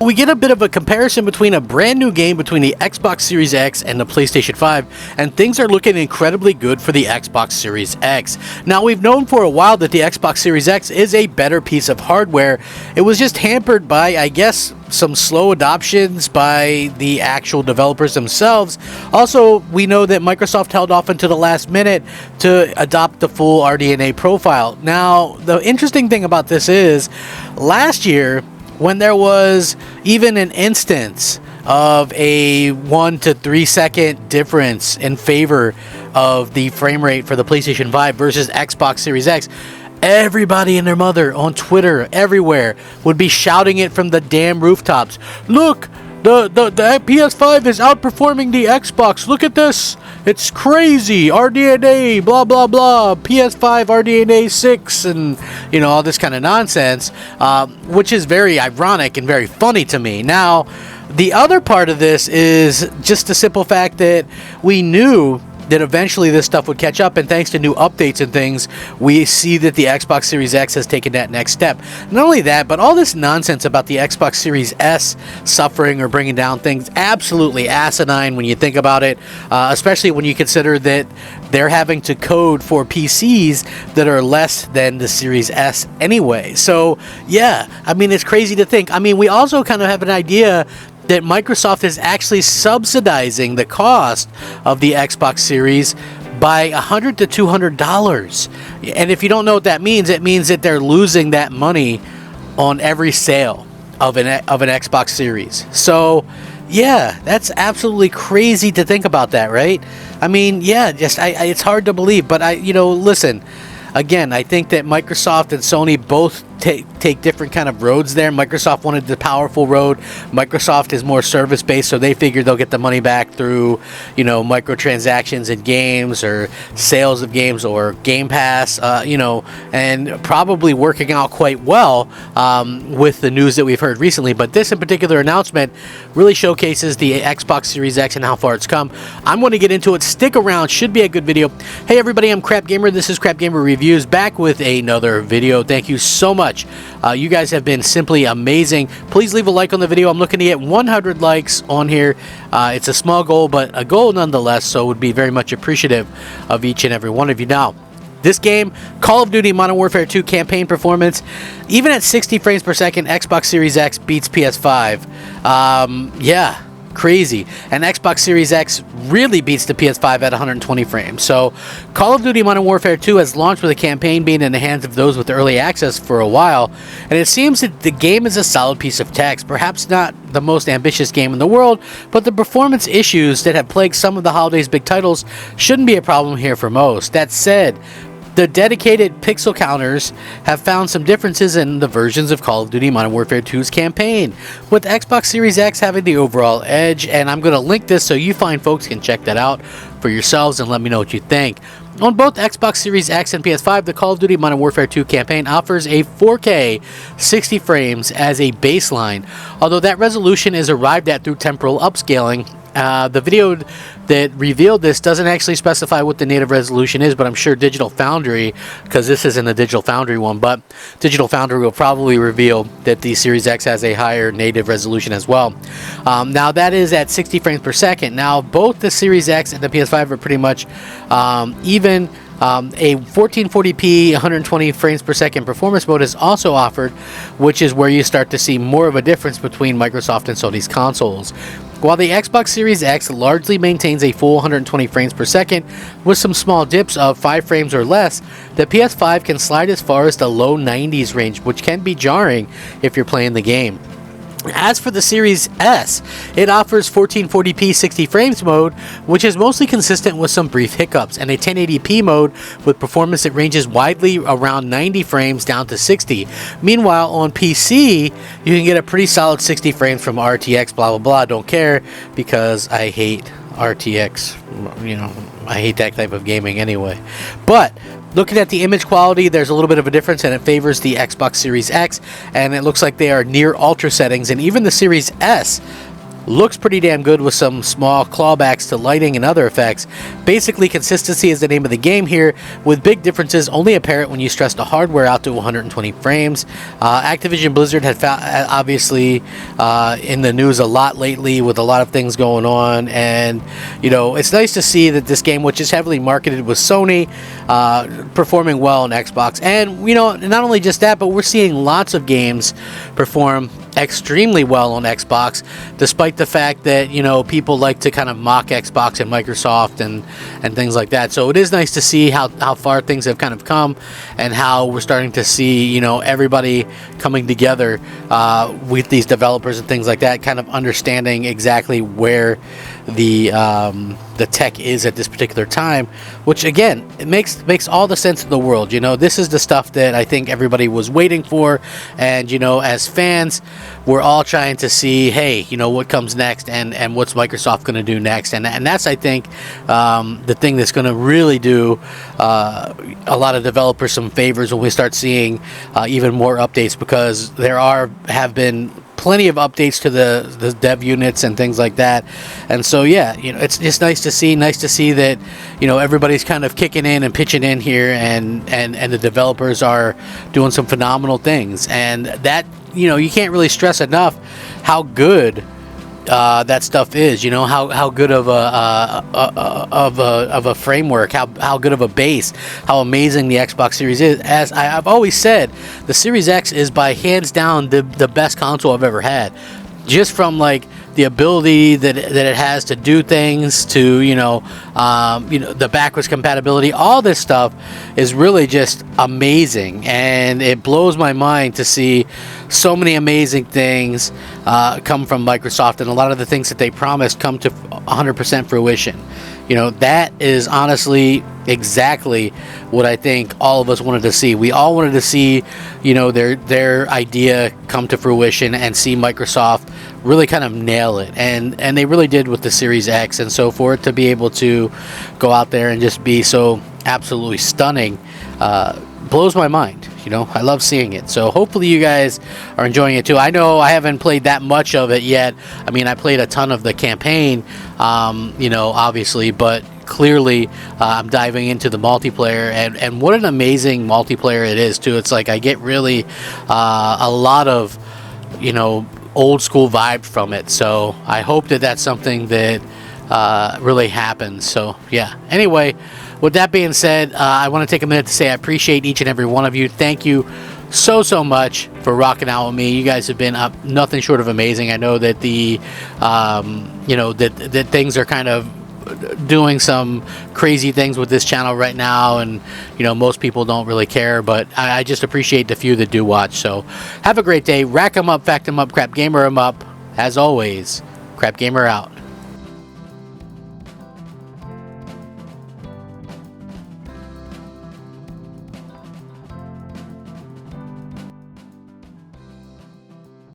We get a bit of a comparison between a brand new game between the Xbox Series X and the PlayStation 5, and things are looking incredibly good for the Xbox Series X. Now, we've known for a while that the Xbox Series X is a better piece of hardware. It was just hampered by, I guess, some slow adoptions by the actual developers themselves. Also, we know that Microsoft held off until the last minute to adopt the full RDNA profile. Now, the interesting thing about this is, last year, when there was even an instance of a 1 to 3 second difference in favor of the frame rate for the PlayStation 5 versus Xbox Series X, everybody and their mother on Twitter, everywhere, would be shouting it from the damn rooftops. Look, the PS5 is outperforming the Xbox. Look at this. It's crazy. RDNA, blah, blah, blah. PS5, RDNA 6, and, you know, all this kind of nonsense, which is very ironic and very funny to me. Now, the other part of this is just the simple fact that we knew that eventually this stuff would catch up, and thanks to new updates and things, we see that the Xbox Series X has taken that next step. Not only that, but all this nonsense about the Xbox Series S suffering or bringing down things, absolutely asinine when you think about it, especially when you consider that they're having to code for PCs that are less than the Series S anyway. So, yeah, I mean, it's crazy to think. I mean, we also kind of have an idea that Microsoft is actually subsidizing the cost of the Xbox Series by $100 to $200. And if you don't know what that means, it means that they're losing that money on every sale of an Xbox Series. So, yeah, that's absolutely crazy to think about that, right? I mean, yeah, just it's hard to believe, but listen. Again, I think that Microsoft and Sony both take different kind of roads there. Microsoft wanted the powerful road. Microsoft is more service-based, so they figured they'll get the money back through, microtransactions in games or sales of games or Game Pass, and probably working out quite well with the news that we've heard recently. But this in particular announcement really showcases the Xbox Series X and how far it's come. I'm going to get into it. Stick around. Should be a good video. Hey, everybody, I'm Crap Gamer. This is Crap Gamer Reviews, back with another video. Thank you so much. You guys have been simply amazing. Please leave a like on the video. I'm looking to get 100 likes on here. It's a small goal, but a goal nonetheless, so would be very much appreciative of each and every one of you. Now, this game, Call of Duty Modern Warfare 2 campaign performance, even at 60 frames per second, Xbox Series X beats PS5. Yeah, crazy. And Xbox Series X really beats the PS5 at 120 frames. So Call of Duty Modern Warfare 2 has launched with a campaign being in the hands of those with early access for a while, and it seems that the game is a solid piece of text. Perhaps not the most ambitious game in the world, but the performance issues that have plagued some of the holiday's big titles shouldn't be a problem here for most. That said, the dedicated pixel counters have found some differences in the versions of Call of Duty Modern Warfare 2's campaign, with Xbox Series X having the overall edge, and I'm going to link this so you fine folks can check that out for yourselves and let me know what you think. On both Xbox Series X and PS5, the Call of Duty Modern Warfare 2 campaign offers a 4K 60 frames as a baseline, although that resolution is arrived at through temporal upscaling. The video that revealed this doesn't actually specify what the native resolution is, but I'm sure Digital Foundry, because this isn't a Digital Foundry one, but Digital Foundry will probably reveal that the Series X has a higher native resolution as well. Now that is at 60 frames per second. Now both the Series X and the PS5 are pretty much even. A 1440p 120 frames per second performance mode is also offered, which is where you start to see more of a difference between Microsoft and Sony's consoles. While the Xbox Series X largely maintains a full 120 frames per second with some small dips of 5 frames or less, the PS5 can slide as far as the low 90s range, which can be jarring if you're playing the game. As for the Series S, it offers 1440p 60 frames mode, which is mostly consistent with some brief hiccups, and a 1080p mode with performance that ranges widely around 90 frames down to 60. Meanwhile, on PC, you can get a pretty solid 60 frames from RTX, blah blah blah. Don't care, because I hate RTX. I hate that type of gaming anyway. But looking at the image quality, there's a little bit of a difference, and it favors the Xbox Series X, and it looks like they are near ultra settings, and even the Series S looks pretty damn good with some small clawbacks to lighting and other effects. Basically, consistency is the name of the game here, with big differences only apparent when you stress the hardware out to 120 frames. Activision Blizzard had obviously in the news a lot lately with a lot of things going on, and it's nice to see that this game, which is heavily marketed with Sony, performing well on Xbox. And not only just that, but we're seeing lots of games perform extremely well on Xbox, despite the fact that people like to kind of mock Xbox and Microsoft and things like that. So it is nice to see how far things have kind of come, and how we're starting to see everybody coming together with these developers and things like that, kind of understanding exactly where the tech is at this particular time, which again, it makes all the sense in the world. This is the stuff that I think everybody was waiting for, and as fans, we're all trying to see, hey, what comes next, and what's Microsoft going to do next, and that's, I think, the thing that's going to really do a lot of developers some favors when we start seeing even more updates, because there have been plenty of updates to the dev units and things like that. And so it's just nice to see that everybody's kind of kicking in and pitching in here, and the developers are doing some phenomenal things, and that you can't really stress enough how good that stuff is. How good of a framework, how good of a base, how amazing the Xbox Series is. As I've always said, the Series X is by hands down the best console I've ever had, just from like the ability that it has to do things, to the backwards compatibility. All this stuff is really just amazing, and it blows my mind to see so many amazing things come from Microsoft, and a lot of the things that they promised come to 100% fruition. That is honestly exactly what I think all of us wanted to see. We all wanted to see, their idea come to fruition, and see Microsoft really kind of nail it, and they really did with the Series X. And so for it to be able to go out there and just be so absolutely stunning blows my mind. I love seeing it. So hopefully you guys are enjoying it too. I know I haven't played that much of it yet. I mean, I played a ton of the campaign, obviously, but clearly I'm diving into the multiplayer, and what an amazing multiplayer it is too. It's like I get really a lot of old school vibe from it. So I hope that that's something that really happens. So yeah, anyway, with that being said, I want to take a minute to say I appreciate each and every one of you. Thank you so much for rocking out with me. You guys have been nothing short of amazing. I know that that things are kind of doing some crazy things with this channel right now, and most people don't really care, but I just appreciate the few that do watch. So have a great day. Rack 'em up, fact 'em up, crap gamer 'em up. As always, crap gamer out.